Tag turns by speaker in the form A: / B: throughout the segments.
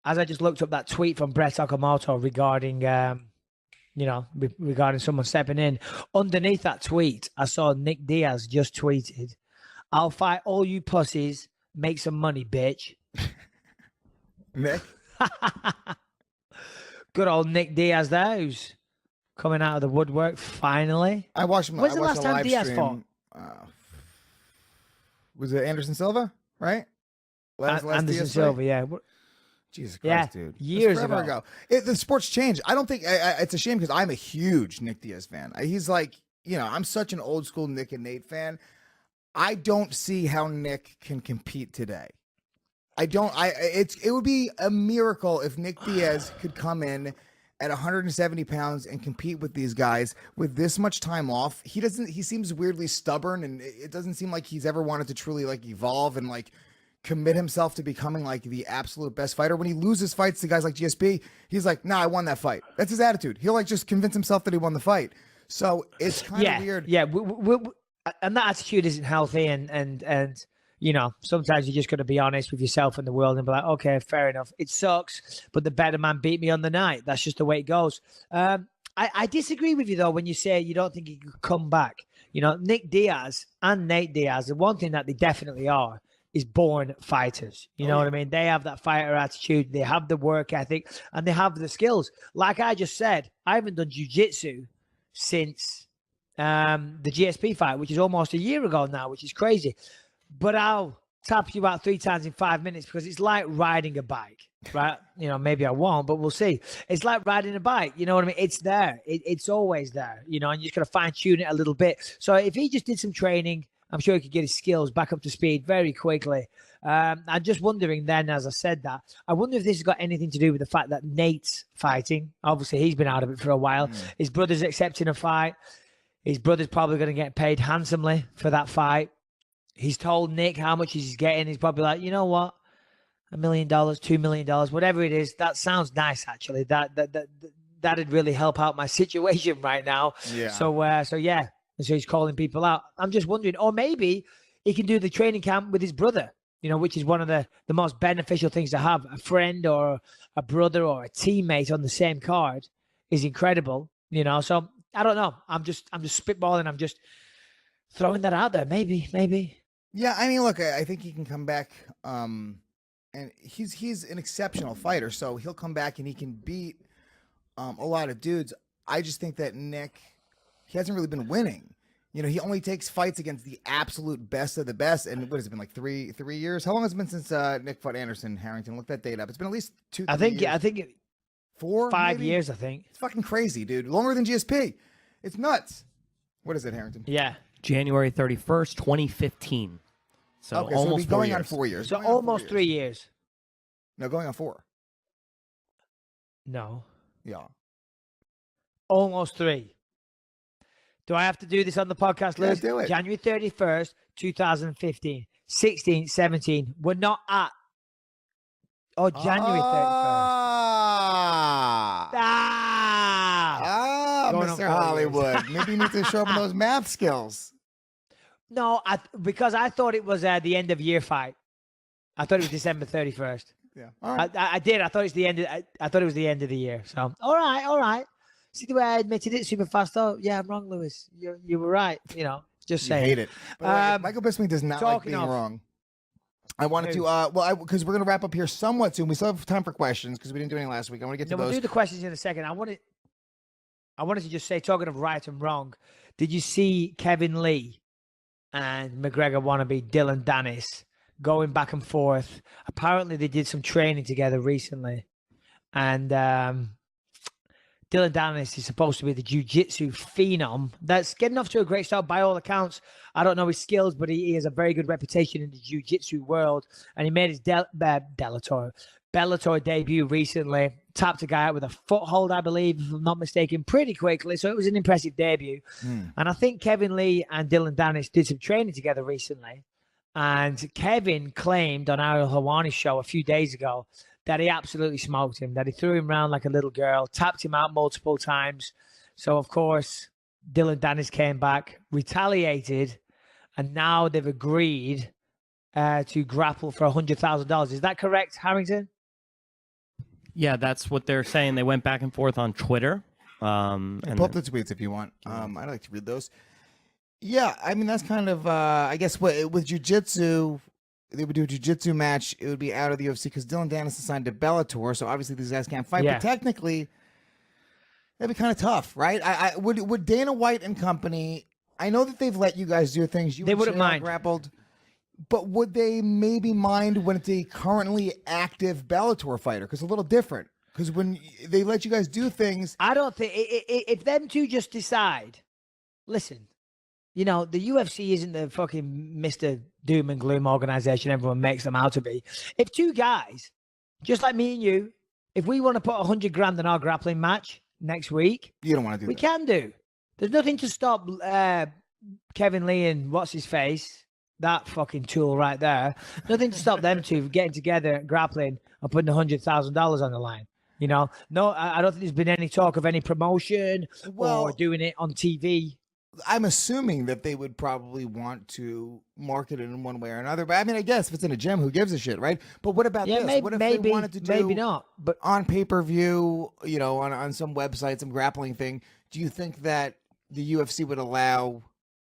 A: as I just looked up that tweet from Brett Okamoto regarding, regarding someone stepping in, underneath that tweet, I saw Nick Diaz just tweeted, "I'll fight all you pussies, make some money, bitch."
B: Nick?
A: Good old Nick Diaz there, who's coming out of the woodwork finally.
B: I watched him.
A: When's the last time Diaz fought?
B: Was it Anderson Silva, right?
A: Anderson Silva, yeah.
B: Jesus Christ, dude.
A: Years ago.
B: The sport's changed. I don't think it's a shame because I'm a huge Nick Diaz fan. He's like, I'm such an old school Nick and Nate fan. I don't see how Nick can compete today. It would be a miracle if Nick Diaz could come in at 170 pounds and compete with these guys with this much time off. He seems weirdly stubborn, and it doesn't seem like he's ever wanted to truly like evolve and like commit himself to becoming like the absolute best fighter. When he loses fights to guys like GSP, he's like, nah, I won that fight. That's his attitude. He'll like just convince himself that he won the fight. So it's kind of weird.
A: Yeah. And that attitude isn't healthy. And sometimes you just got to be honest with yourself and the world and be like, okay, fair enough. It sucks, but the better man beat me on the night. That's just the way it goes. I disagree with you, though, when you say you don't think he could come back. Nick Diaz and Nate Diaz, the one thing that they definitely are is born fighters. You know what I mean? They have that fighter attitude. They have the work ethic, and they have the skills. Like I just said, I haven't done jiu-jitsu since the GSP fight, which is almost a year ago now, which is crazy. But I'll tap you out 3 times in 5 minutes because it's like riding a bike, right? Maybe I won't, but we'll see. It's like riding a bike. You know what I mean? It's there. It's always there, and you just got to fine tune it a little bit. So if he just did some training, I'm sure he could get his skills back up to speed very quickly. I'm just wondering then, as I said that, I wonder if this has got anything to do with the fact that Nate's fighting. Obviously, he's been out of it for a while. His brother's accepting a fight. His brother's probably going to get paid handsomely for that fight. He's told Nick how much he's getting. He's probably like, you know what? $1 million, $2 million, whatever it is. That sounds nice, actually. That'd really help out my situation right now.
B: Yeah.
A: So yeah. And so he's calling people out. I'm just wondering, or maybe he can do the training camp with his brother, which is one of the most beneficial things to have. A friend or a brother or a teammate on the same card is incredible, So I don't know. I'm just spitballing. I'm just throwing that out there. Maybe.
B: Yeah, I mean, look, I think he can come back, and he's an exceptional fighter, so he'll come back and he can beat a lot of dudes. I just think that Nick, he hasn't really been winning. He only takes fights against the absolute best of the best. And what has it been, like three years? How long has it been since Nick fought Anderson Harrington? Look that date up. It's been at least 2.
A: I think
B: 4,
A: 5
B: maybe?
A: years. I think
B: it's fucking crazy, dude. Longer than GSP. It's nuts. What is it, Harrington?
A: Yeah,
C: January 31st, 2015. So
B: okay,
C: almost
B: so going
C: 4 years.
B: on 4 years.
A: So almost 3 years.
B: No, going on 4.
A: No.
B: Yeah.
A: Almost 3. Do I have to do this on the podcast, Liz?
B: Yeah, do it.
A: January 31st, 2015. 16, 17. We're not at... Oh, January 31st.
B: Mr. Hollywood. Maybe you need to show up those math skills.
A: No, because I thought it was the end of year fight. I thought it was December 31st.
B: Yeah. All right.
A: I did. I thought it was the end. I thought it was the end of the year. So all right. See the way I admitted it super fast. Oh yeah, I'm wrong, Lewis. You were right. Just saying.
B: You hate it. But Michael Bisping does not like being wrong. I wanted to because we're gonna wrap up here somewhat soon. We still have time for questions because we didn't do any last week. I want to get to those.
A: We'll do the questions in a second. I wanted to just say, talking of right and wrong, did you see Kevin Lee and McGregor wannabe Dillon Danis going back and forth? Apparently they did some training together recently, and Dillon Danis is supposed to be the jiu-jitsu phenom that's getting off to a great start by all accounts. I don't know his skills, but he has a very good reputation in the jiu-jitsu world, and he made his Bellator debut recently. Tapped a guy out with a foothold, I believe, if I'm not mistaken, pretty quickly. So it was an impressive debut. And I think Kevin Lee and Dillon Danis did some training together recently. And Kevin claimed on Ariel Helwani's show a few days ago that he absolutely smoked him, that he threw him around like a little girl, tapped him out multiple times. So, of course, Dillon Danis came back, retaliated, and now they've agreed to grapple for $100,000. Is that correct, Harrington?
C: Yeah, that's what they're saying. They went back and forth on Twitter.
B: And pull up the tweets if you want. I'd like to read those. Yeah, I mean, that's kind of, I guess, with jiu-jitsu, they would do a jiu-jitsu match. It would be out of the UFC because Dillon Danis is signed to Bellator, so obviously these guys can't fight.
A: Yeah.
B: But technically, that'd be kind of tough, right? I would Dana White and company, I know that they've let you guys do things.
A: They wouldn't mind.
B: Grappled, but would they maybe mind when it's a currently active Bellator fighter? Because a little different. Because when they let you guys do things...
A: I don't think... If them two just decide, listen, you know, the UFC isn't the fucking Mr. Doom and Gloom organization everyone makes them out to be. If two guys, just like me and you, if we want to put 100 grand in our grappling match next week...
B: You don't want to do
A: we
B: that.
A: We can do. There's nothing to stop Kevin Lee and what's-his-face, that fucking tool right there. Nothing to stop them two getting together, grappling, and putting $100,000 on the line. You know, no, I don't think there's been any talk of any promotion or doing it on TV.
B: I'm assuming that they would probably want to market it in one way or another. But I mean, I guess if it's in a gym, who gives a shit, right? But what about this?
A: Maybe,
B: what if they wanted to do
A: maybe not, but
B: on pay-per-view, you know, on some website, some grappling thing? Do you think that the UFC would allow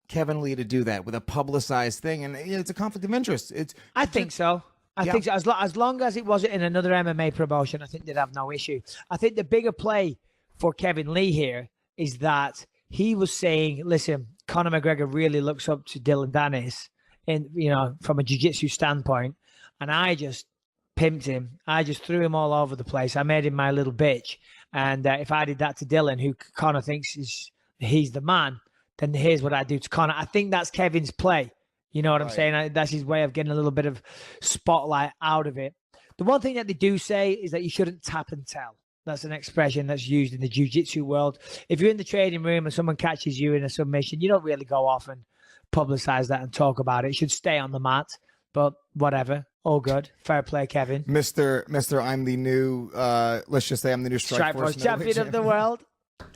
B: Kevin Lee to do that with a publicized thing? And you know, it's a conflict of interest.
A: I think so. I think so. As long as it wasn't in another MMA promotion, I think they'd have no issue. I think the bigger play for Kevin Lee here is that he was saying, listen, Conor McGregor really looks up to Dillon Danis, you know, from a jiu-jitsu standpoint. And I just pimped him. I just threw him all over the place. I made him my little bitch. And if I did that to Dillon, who Conor thinks he's the man, then here's what I do to Conor. I think that's Kevin's play. You know what I'm saying? That's his way of getting a little bit of spotlight out of it. The one thing that they do say is that you shouldn't tap and tell. That's an expression that's used in the jiu-jitsu world. If you're in the training room and someone catches you in a submission, you don't really go off and publicize that and talk about it. It should stay on the mat, but whatever. All good. Fair play, Kevin.
B: Mr. I'm the new, let's just say I'm the new Strikeforce
A: champion of the world.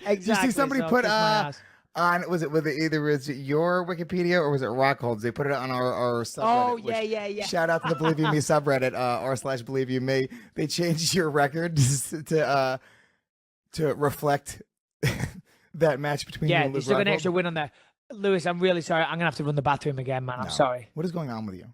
A: Exactly.
B: You see somebody put on, was it either your Wikipedia or was it Rockhold's? They put it on our subreddit.
A: Oh, yeah.
B: Shout out to the Believe You Me subreddit, r/Believe You Me. They changed your record to reflect that match between you and Luke
A: Rockhold. Yeah, they took an extra win on there. Lewis, I'm really sorry. I'm going to have to run the bathroom again, man. I'm sorry.
B: What is going on with you?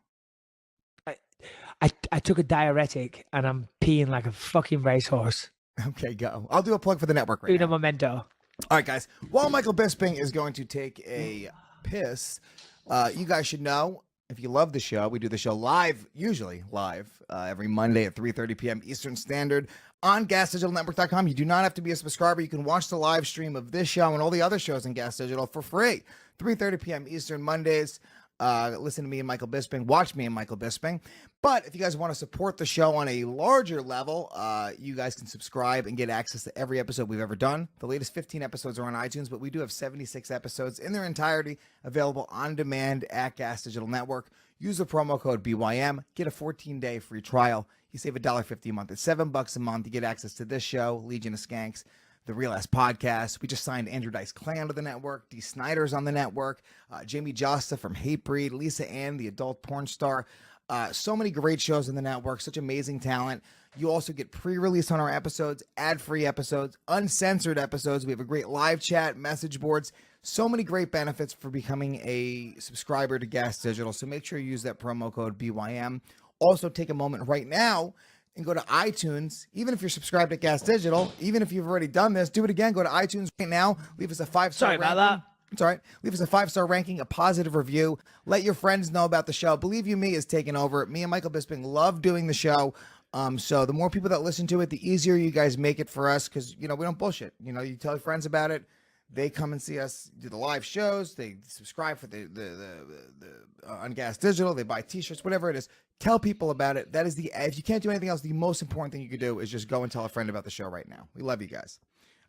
A: I took a diuretic and I'm peeing like a fucking racehorse.
B: Okay, go. I'll do a plug for the network right now.
A: Memento.
B: All right, guys. While Michael Bisping is going to take a piss, you guys should know, if you love the show, we do the show live, usually live, every Monday at 3:30 p.m. Eastern Standard on GasDigitalNetwork.com. You do not have to be a subscriber. You can watch the live stream of this show and all the other shows on Gas Digital for free. 3:30 p.m. Eastern Mondays. Listen to me and Michael Bisping. Watch me and Michael Bisping. But if you guys want to support the show on a larger level, you guys can subscribe and get access to every episode we've ever done. The latest 15 episodes are on iTunes, but we do have 76 episodes in their entirety available on demand at Gas Digital Network. Use the promo code BYM. Get a 14-day free trial. You save $1.50 a month. It's $7 a month. You get access to this show, Legion of Skanks, the Real Ass Podcast. We just signed Andrew Dice Clay onto the network. Dee Snider's on the network. Jamie Josta from Hatebreed. Lisa Ann, the adult porn star. So many great shows in the network. Such amazing talent. You also get pre-release on our episodes, ad-free episodes, uncensored episodes. We have a great live chat, message boards. So many great benefits for becoming a subscriber to Gas Digital. So make sure you use that promo code BYM. Also, take a moment right now and go to iTunes. Even if you're subscribed to Gas Digital, even if you've already done this, do it again. Go to iTunes right now. Leave us a 5-star
A: ranking. Sorry about that.
B: It's all right. Leave us a 5-star ranking, a positive review. Let your friends know about the show. Believe You Me is taking over. Me and Michael Bisping love doing the show. So the more people that listen to it, the easier you guys make it for us because, you know, we don't bullshit. You know, you tell your friends about it. They come and see us do the live shows. They subscribe for the on Gas Digital. They buy T-shirts, whatever it is. Tell people about it. That is if you can't do anything else, the most important thing you could do is just go and tell a friend about the show right now. We love you guys.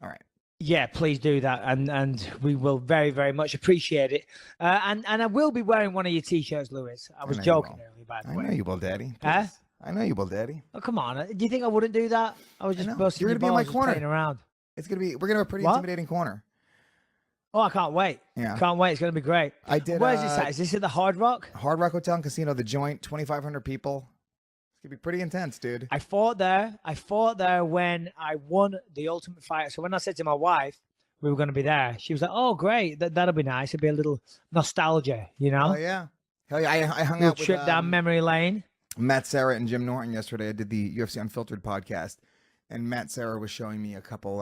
B: All right.
A: Yeah, please do that, and we will very, very much appreciate it. And I will be wearing one of your T-shirts, Lewis. I was joking earlier, by the way.
B: I know you will, Daddy.
A: Huh?
B: I know you will, Daddy.
A: Oh, come on. Do you think I wouldn't do that? I was just busting
B: You're
A: your
B: gonna be in my
A: balls
B: corner.
A: playing around.
B: We're gonna have a pretty intimidating corner.
A: Oh, I can't wait.
B: Yeah.
A: Can't wait. It's going to be great.
B: I did.
A: Where's this at? Is this at the Hard Rock?
B: Hard Rock Hotel and Casino, The Joint, 2,500 people. could be pretty intense, dude.
A: I fought there. I fought there when I won the Ultimate Fighter. So when I said to my wife we were going to be there, she was like, "Oh, great! That'll be nice. It'll be a little nostalgia, you know."
B: Oh yeah, hell yeah! I hung
A: Little
B: out with
A: trip down memory lane.
B: Matt Serra and Jim Norton yesterday. I did the UFC Unfiltered podcast, and Matt Serra was showing me a couple